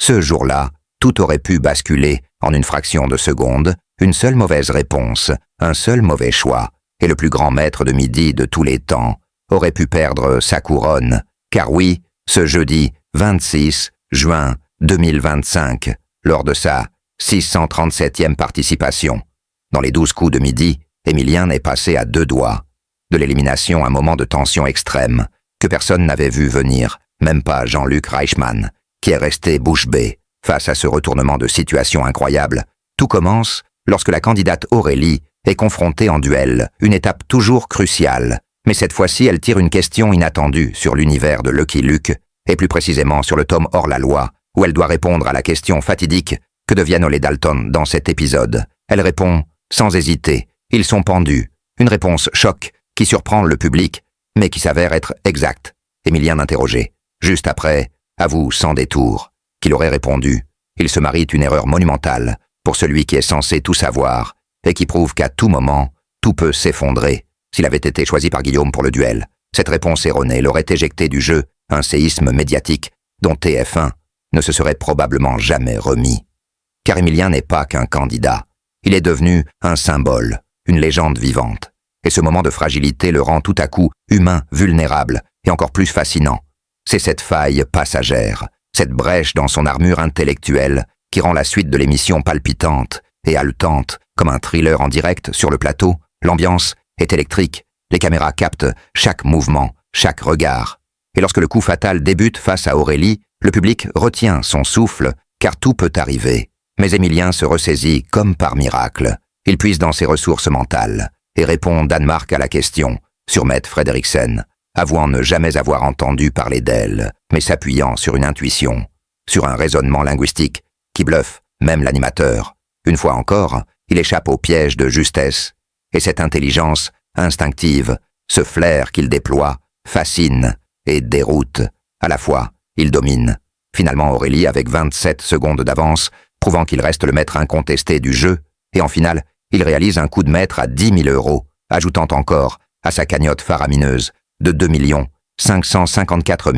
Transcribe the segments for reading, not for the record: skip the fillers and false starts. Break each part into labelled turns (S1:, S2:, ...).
S1: Ce jour-là, tout aurait pu basculer en une fraction de seconde, une seule mauvaise réponse, un seul mauvais choix, et le plus grand maître de midi de tous les temps aurait pu perdre sa couronne. Car oui, ce jeudi 26 juin 2025, lors de sa 637e participation, dans les 12 coups de midi, Émilien est passé à 2 doigts de l'élimination, un moment de tension extrême que personne n'avait vu venir, même pas Jean-Luc Reichmann, qui est resté bouche bée face à ce retournement de situation incroyable. Tout commence lorsque la candidate Aurélie est confrontée en duel, une étape toujours cruciale, mais cette fois-ci elle tire une question inattendue sur l'univers de Lucky Luke, et plus précisément sur le tome hors-la-loi, où elle doit répondre à la question fatidique que deviennent les Dalton dans cet épisode. Elle répond sans hésiter, ils sont pendus, une réponse choc qui surprend le public, mais qui s'avère être exacte. Émilien interrogé. Juste après, avoue sans détour qu'il aurait répondu. Il se marie une erreur monumentale pour celui qui est censé tout savoir et qui prouve qu'à tout moment, tout peut s'effondrer. S'il avait été choisi par Guillaume pour le duel, cette réponse erronée l'aurait éjecté du jeu, un séisme médiatique dont TF1 ne se serait probablement jamais remis. Car Émilien n'est pas qu'un candidat. Il est devenu un symbole, une légende vivante. Et ce moment de fragilité le rend tout à coup humain, vulnérable et encore plus fascinant. C'est cette faille passagère, cette brèche dans son armure intellectuelle qui rend la suite de l'émission palpitante et haletante comme un thriller en direct sur le plateau. L'ambiance est électrique, les caméras captent chaque mouvement, chaque regard. Et lorsque le coup fatal débute face à Aurélie, le public retient son souffle car tout peut arriver. Mais Émilien se ressaisit comme par miracle. Il puise dans ses ressources mentales et répond Danemark à la question sur Mette Frederiksen, avouant ne jamais avoir entendu parler d'elle, mais s'appuyant sur une intuition, sur un raisonnement linguistique qui bluffe même l'animateur. Une fois encore, il échappe au piège de justesse, et cette intelligence instinctive, ce flair qu'il déploie, fascine et déroute. À la fois, il domine. Finalement Aurélie avec 27 secondes d'avance, prouvant qu'il reste le maître incontesté du jeu, et en finale, il réalise un coup de maître à 10 000 €, ajoutant encore à sa cagnotte faramineuse de 2 554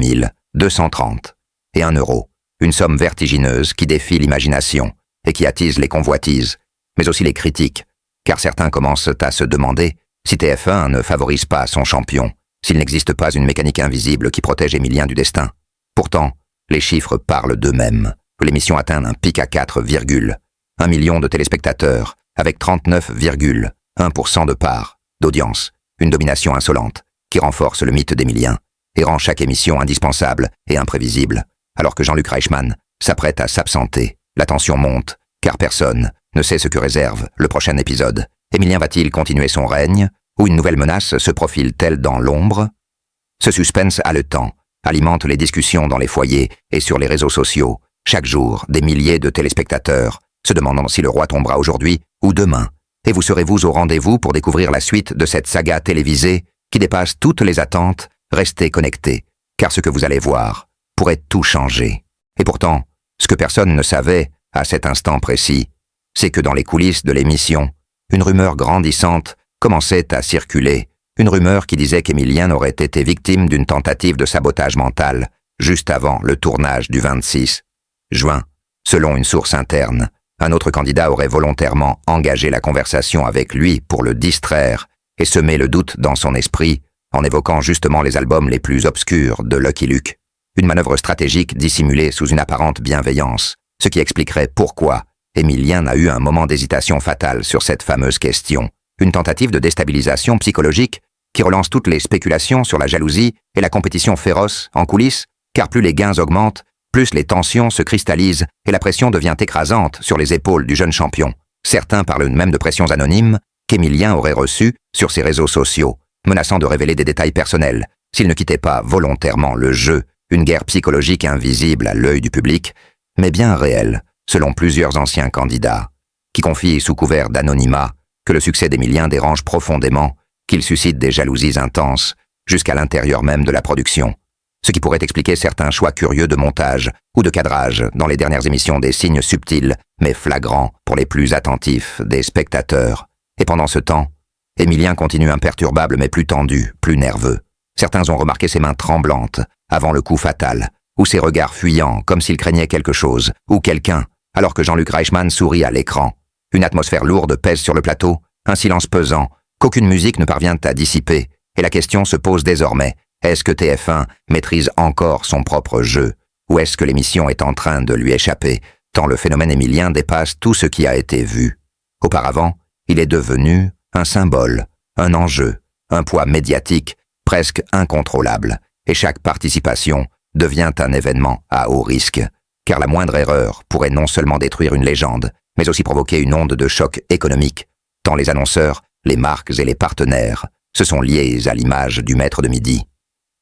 S1: 230 et 1 euro, une somme vertigineuse qui défie l'imagination et qui attise les convoitises, mais aussi les critiques, car certains commencent à se demander si TF1 ne favorise pas son champion, s'il n'existe pas une mécanique invisible qui protège Émilien du destin. Pourtant, les chiffres parlent d'eux-mêmes. L'émission atteint un pic à 4,1 millions de téléspectateurs, avec 39,1% de part d'audience, une domination insolente qui renforce le mythe d'Émilien et rend chaque émission indispensable et imprévisible. Alors que Jean-Luc Reichmann s'apprête à s'absenter, la tension monte, car personne ne sait ce que réserve le prochain épisode. Émilien va-t-il continuer son règne, ou une nouvelle menace se profile-t-elle dans l'ombre? Ce suspense haletant alimente les discussions dans les foyers et sur les réseaux sociaux. Chaque jour, des milliers de téléspectateurs se demandant si le roi tombera aujourd'hui ou demain. Et vous serez-vous au rendez-vous pour découvrir la suite de cette saga télévisée qui dépasse toutes les attentes? Restez connectés, car ce que vous allez voir pourrait tout changer. Et pourtant, ce que personne ne savait à cet instant précis, c'est que dans les coulisses de l'émission, une rumeur grandissante commençait à circuler, une rumeur qui disait qu'Émilien aurait été victime d'une tentative de sabotage mental juste avant le tournage du 26 juin. Selon une source interne, un autre candidat aurait volontairement engagé la conversation avec lui pour le distraire et semer le doute dans son esprit en évoquant justement les albums les plus obscurs de Lucky Luke. Une manœuvre stratégique dissimulée sous une apparente bienveillance, ce qui expliquerait pourquoi Émilien a eu un moment d'hésitation fatale sur cette fameuse question. Une tentative de déstabilisation psychologique qui relance toutes les spéculations sur la jalousie et la compétition féroce en coulisses, car plus les gains augmentent, plus les tensions se cristallisent et la pression devient écrasante sur les épaules du jeune champion. Certains parlent même de pressions anonymes qu'Émilien aurait reçues sur ses réseaux sociaux, menaçant de révéler des détails personnels s'il ne quittait pas volontairement le jeu, une guerre psychologique invisible à l'œil du public, mais bien réelle, selon plusieurs anciens candidats, qui confient sous couvert d'anonymat que le succès d'Émilien dérange profondément, qu'il suscite des jalousies intenses jusqu'à l'intérieur même de la production. Ce qui pourrait expliquer certains choix curieux de montage ou de cadrage dans les dernières émissions, des signes subtils mais flagrants pour les plus attentifs des spectateurs. Et pendant ce temps, Émilien continue imperturbable mais plus tendu, plus nerveux. Certains ont remarqué ses mains tremblantes avant le coup fatal, ou ses regards fuyants comme s'il craignait quelque chose, ou quelqu'un, alors que Jean-Luc Reichmann sourit à l'écran. Une atmosphère lourde pèse sur le plateau, un silence pesant, qu'aucune musique ne parvient à dissiper, et la question se pose désormais, est-ce que TF1 maîtrise encore son propre jeu, ou est-ce que l'émission est en train de lui échapper, tant le phénomène émilien dépasse tout ce qui a été vu. Auparavant, il est devenu un symbole, un enjeu, un poids médiatique presque incontrôlable, et chaque participation devient un événement à haut risque, car la moindre erreur pourrait non seulement détruire une légende, mais aussi provoquer une onde de choc économique, tant les annonceurs, les marques et les partenaires se sont liés à l'image du maître de midi.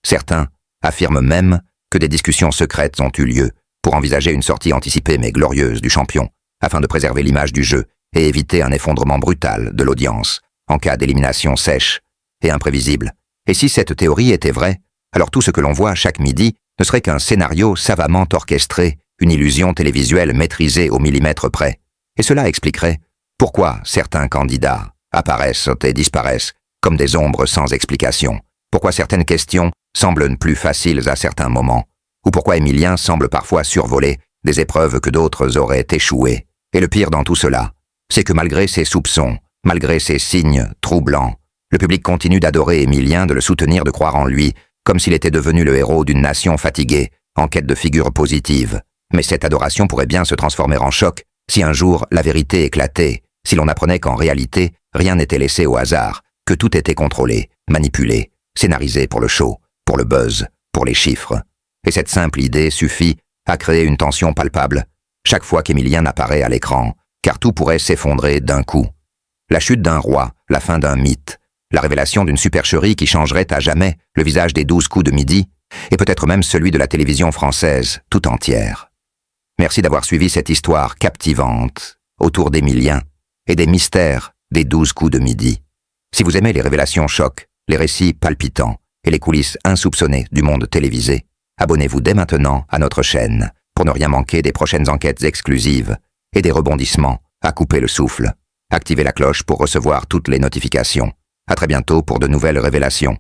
S1: Certains affirment même que des discussions secrètes ont eu lieu pour envisager une sortie anticipée mais glorieuse du champion, afin de préserver l'image du jeu et éviter un effondrement brutal de l'audience en cas d'élimination sèche et imprévisible. Et si cette théorie était vraie, alors tout ce que l'on voit chaque midi ne serait qu'un scénario savamment orchestré, une illusion télévisuelle maîtrisée au millimètre près. Et cela expliquerait pourquoi certains candidats apparaissent et disparaissent comme des ombres sans explication, pourquoi certaines questions semblent plus faciles à certains moments, ou pourquoi Émilien semble parfois survoler des épreuves que d'autres auraient échouées. Et le pire dans tout cela, c'est que malgré ses soupçons, malgré ces signes troublants, le public continue d'adorer Émilien, de le soutenir, de croire en lui, comme s'il était devenu le héros d'une nation fatiguée, en quête de figures positives. Mais cette adoration pourrait bien se transformer en choc si un jour la vérité éclatait, si l'on apprenait qu'en réalité, rien n'était laissé au hasard, que tout était contrôlé, manipulé, scénarisé pour le show, pour le buzz, pour les chiffres. Et cette simple idée suffit à créer une tension palpable chaque fois qu'Émilien apparaît à l'écran, car tout pourrait s'effondrer d'un coup. La chute d'un roi, la fin d'un mythe, la révélation d'une supercherie qui changerait à jamais le visage des 12 coups de midi, et peut-être même celui de la télévision française tout entière. Merci d'avoir suivi cette histoire captivante autour d'Émilien et des mystères des 12 coups de midi. Si vous aimez les révélations chocs, les récits palpitants et les coulisses insoupçonnées du monde télévisé, abonnez-vous dès maintenant à notre chaîne pour ne rien manquer des prochaines enquêtes exclusives et des rebondissements à couper le souffle. Activez la cloche pour recevoir toutes les notifications. À très bientôt pour de nouvelles révélations.